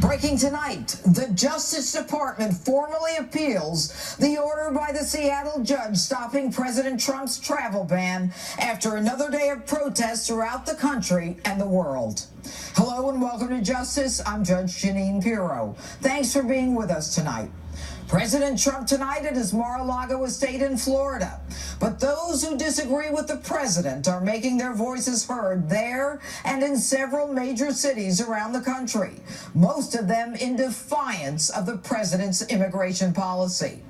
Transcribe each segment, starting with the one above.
Breaking tonight, the Justice Department formally appeals the order by the Seattle judge stopping President Trump's travel ban after another day of protests throughout the country and the world. Hello and welcome to Justice. I'm Judge Jeanine. Thanks for being with us tonight. President Trump tonight at his Mar-a-Lago estate in Florida. But those who disagree with the president are making their voices heard there and in several major cities around the country, most of them in defiance of the president's immigration policy.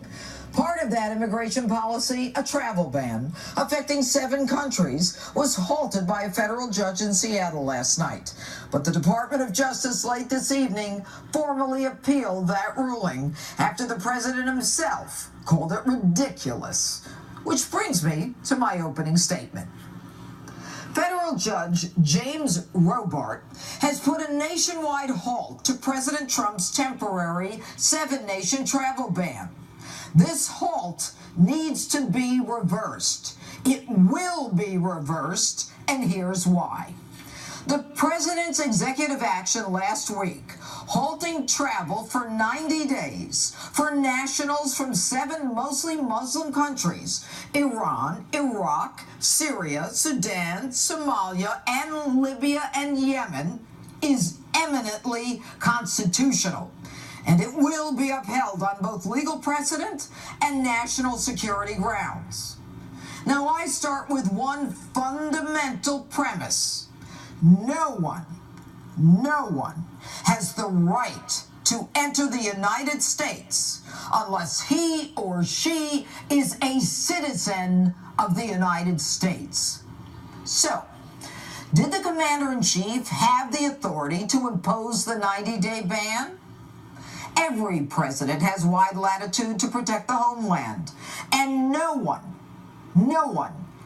Part of that immigration policy, a travel ban affecting 7 countries, was halted by a federal judge in Seattle last night. But the Department of Justice late this evening formally appealed that ruling after the president himself called it ridiculous. Which brings me to my opening statement. Federal Judge James Robart has put a nationwide halt to President Trump's temporary 7-nation travel ban. This halt needs to be reversed. It will be reversed, and here's why. The president's executive action last week, halting travel for 90 days for nationals from 7 mostly Muslim countries, Iran, Iraq, Syria, Sudan, Somalia, and Libya and Yemen, is eminently constitutional. And it will be upheld on both legal precedent and national security grounds. Now, I start with one fundamental premise. No one has the right to enter the United States unless he or she is a citizen of the United States. So, did the commander-in-chief have the authority to impose the 90-day ban? Every president has wide latitude to protect the homeland, and no one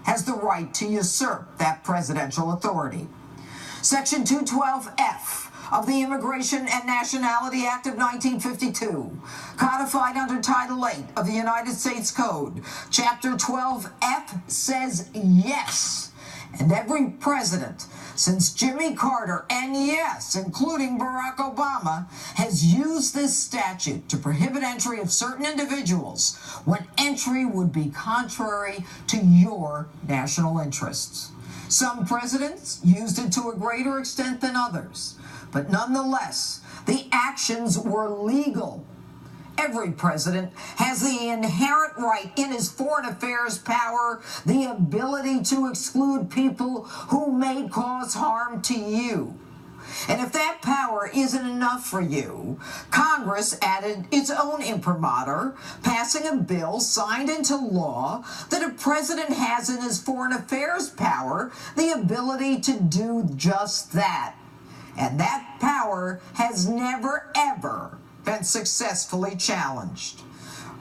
has the right to usurp that presidential authority. Section 212F of the Immigration and Nationality Act of 1952, codified under Title 8 of the United States Code, Chapter 12F says yes, and every president since Jimmy Carter, and yes, including Barack Obama, has used this statute to prohibit entry of certain individuals when entry would be contrary to your national interests. Some presidents used it to a greater extent than others, but nonetheless, the actions were legal. Every president has the inherent right in his foreign affairs power, the ability to exclude people who may cause harm to you. And if that power isn't enough for you, Congress added its own imprimatur, passing a bill signed into law that a president has in his foreign affairs power the ability to do just that. And that power has never, ever been successfully challenged.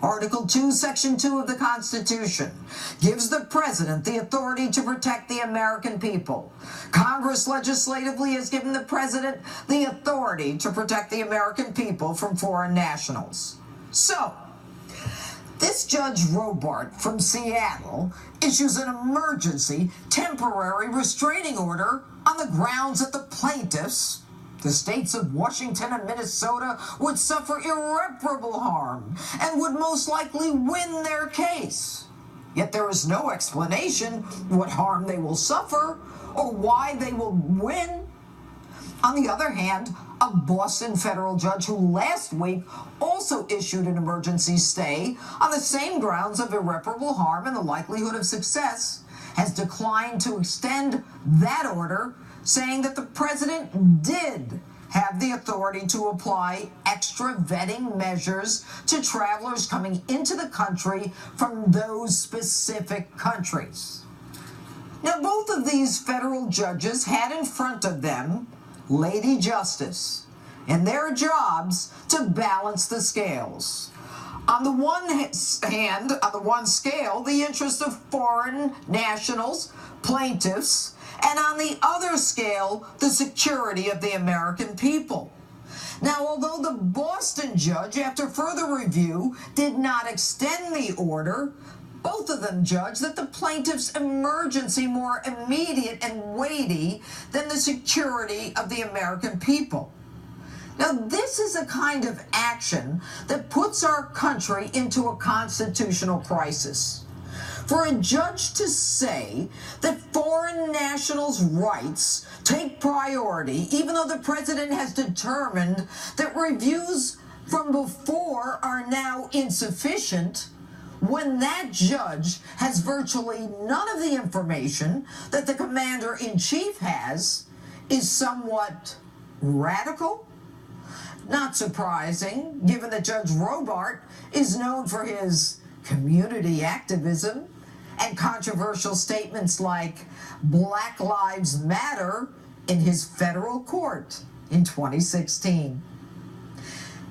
Article 2, Section 2 of the Constitution gives the president the authority to protect the American people. Congress legislatively has given the president the authority to protect the American people from foreign nationals. So, this Judge Robart from Seattle issues an emergency temporary restraining order on the grounds that the plaintiffs, the states of Washington and Minnesota, would suffer irreparable harm and would most likely win their case. Yet there is no explanation what harm they will suffer or why they will win. On the other hand, a Boston federal judge who last week also issued an emergency stay on the same grounds of irreparable harm and the likelihood of success has declined to extend that order, saying that the president did have the authority to apply extra vetting measures to travelers coming into the country from those specific countries. Now, both of these federal judges had in front of them Lady Justice and their jobs to balance the scales. On the one hand, on the one scale, the interest of foreign nationals, plaintiffs, and on the other scale, the security of the American people. Now, although the Boston judge, after further review, did not extend the order, both of them judged that the plaintiff's emergency more immediate and weighty than the security of the American people. Now, this is a kind of action that puts our country into a constitutional crisis. For a judge to say that foreign nationals' rights take priority, even though the president has determined that reviews from before are now insufficient, when that judge has virtually none of the information that the commander-in-chief has, is somewhat radical. Not surprising, given that Judge Robart is known for his community activism and controversial statements like Black Lives Matter in his federal court in 2016.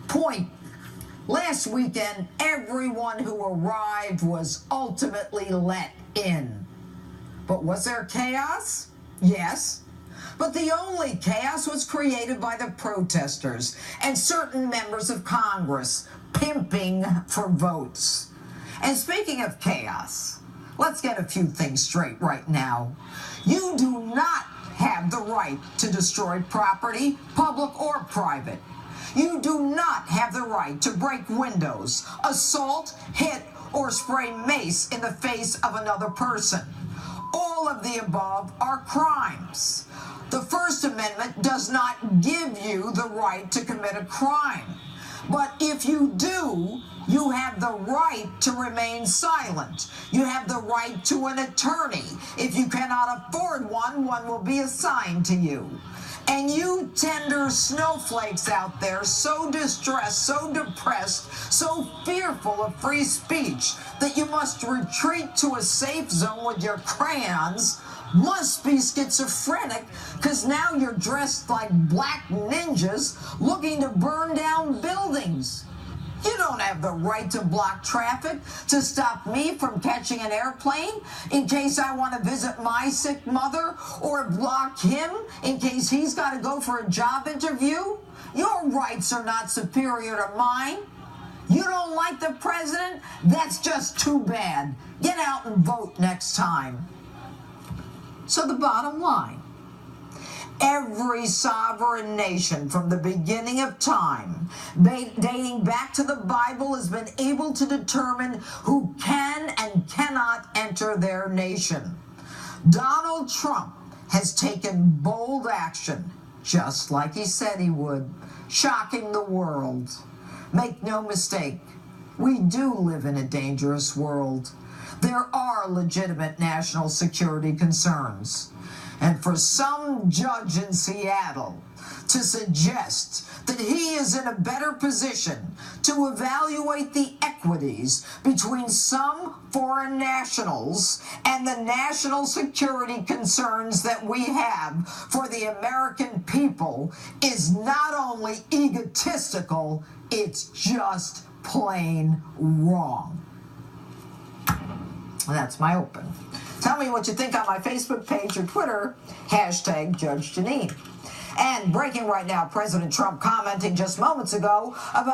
Point. Last weekend, everyone who arrived was ultimately let in. But was there chaos? Yes. But the only chaos was created by the protesters and certain members of Congress pimping for votes. And speaking of chaos, let's get a few things straight right now. You do not have the right to destroy property, public or private. You do not have the right to break windows, assault, hit, or spray mace in the face of another person. All of the above are crimes. The First Amendment does not give you the right to commit a crime. But if you do, you have the right to remain silent. You have the right to an attorney. If you cannot afford one, one will be assigned to you. And you tender snowflakes out there, so distressed, so depressed, so fearful of free speech that you must retreat to a safe zone with your crayons, must be schizophrenic, because now you're dressed like black ninjas looking to burn down buildings. You don't have the right to block traffic, to stop me from catching an airplane in case I want to visit my sick mother, or block him in case he's got to go for a job interview. Your rights are not superior to mine. You don't like the president? That's just too bad. Get out and vote next time. So the bottom line, every sovereign nation from the beginning of time, dating back to the Bible, has been able to determine who can and cannot enter their nation. Donald Trump has taken bold action, just like he said he would, shocking the world. Make no mistake, we do live in a dangerous world. There are legitimate national security concerns. And for some judge in Seattle to suggest that he is in a better position to evaluate the equities between some foreign nationals and the national security concerns that we have for the American people is not only egotistical, it's just plain wrong. That's my open. Tell me what you think on my Facebook page or Twitter, hashtag Judge Jeanine. And breaking right now, President Trump commenting just moments ago about